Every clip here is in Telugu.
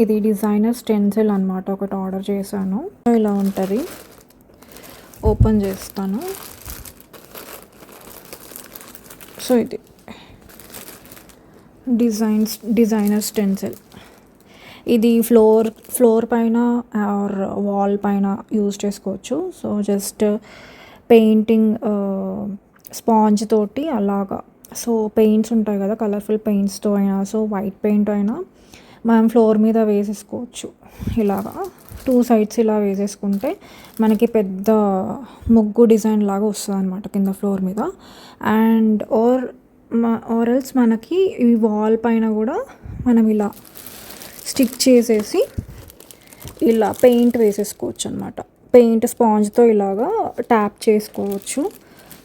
ఇది డిజైనర్ స్టెన్సిల్ అనమాట, ఒకటి ఆర్డర్ చేశాను. ఇలా ఉంటుంది, ఓపెన్ చేస్తాను. సో ఇది డిజైనర్ స్టెన్సిల్. ఇది ఫ్లోర్ పైన ఆర్ వాల్ పైన యూజ్ చేసుకోవచ్చు. సో జస్ట్ పెయింటింగ్ స్పాంజ్ తోటి అలాగా. సో పెయింట్స్ ఉంటాయి కదా, కలర్ఫుల్ పెయింట్స్తో అయినా, సో వైట్ పెయింట్ అయినా మనం ఫ్లోర్ మీద వేసేసుకోవచ్చు. ఇలాగా 2 సైడ్స్ ఇలా వేసేసుకుంటే మనకి పెద్ద ముగ్గు డిజైన్ లాగా వస్తుంది అనమాట కింద ఫ్లోర్ మీద. అండ్ ఆర్ఎల్స్ మనకి ఈ వాల్ పైన కూడా మనం ఇలా స్టిక్ చేసేసి ఇలా పెయింట్ వేసేసుకోవచ్చు అనమాట. పెయింట్ స్పాంజ్తో ఇలాగా ట్యాప్ చేసుకోవచ్చు.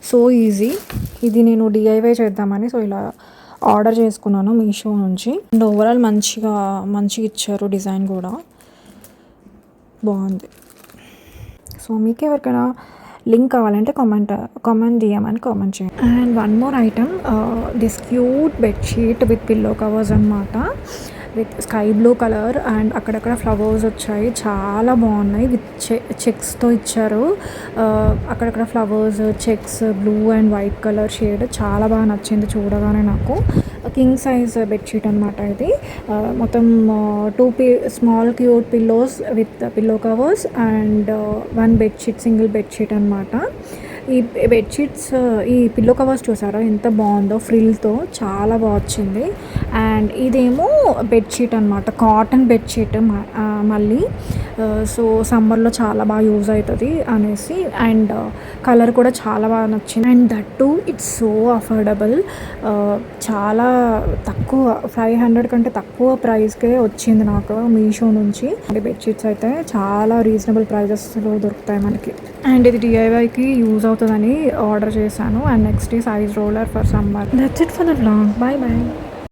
So easy. ఇది నేను డిఐవై చేద్దామని సో ఇలా ఆర్డర్ చేసుకున్నాను మీషో నుంచి. అండ్ ఓవరాల్ మంచిగా ఇచ్చారు, డిజైన్ కూడా బాగుంది. సో మీకు ఎవరికైనా లింక్ కావాలంటే కామెంట్ చేయమని కామెంట్ చేయండి. And one more item, this cute bedsheet with pillow covers అనమాట, with sky blue colour and అక్కడక్కడ ఫ్లవర్స్ వచ్చాయి, చాలా బాగున్నాయి. విత్ చెక్స్తో ఇచ్చారు, అక్కడక్కడ flowers, checks, blue and white colour shade చాలా బాగా నచ్చింది చూడగానే నాకు. కింగ్ సైజ్ బెడ్షీట్ అనమాట ఇది. మొత్తం 2 small cute pillows with pillow covers and 1 bedsheet, single bedsheet అనమాట. ఈ బెడ్షీట్స్, ఈ పిల్లో కవర్స్ చూసారా ఎంత బాగుందో, ఫ్రిల్తో చాలా బాగా వచ్చింది. అండ్ ఇదేమో బెడ్షీట్ అనమాట, కాటన్ బెడ్షీట్ మళ్ళీ. సో సమ్మర్లో చాలా బాగా యూజ్ అవుతుంది అనేసి. అండ్ కలర్ కూడా చాలా బాగా నచ్చింది. And that to it's so affordable, చాలా తక్కువ, 500 కంటే తక్కువ ప్రైస్కే వచ్చింది నాకు మీషో నుంచి. బెడ్షీట్స్ అయితే చాలా రీజనబుల్ ప్రైజెస్లో దొరుకుతాయి మనకి. అండ్ ఇది డిఐవైకి యూజ్ అవుతుందని ఆర్డర్ చేశాను. అండ్ నెక్స్ట్ ఈ size roller for summer. That's it for the vlog. By.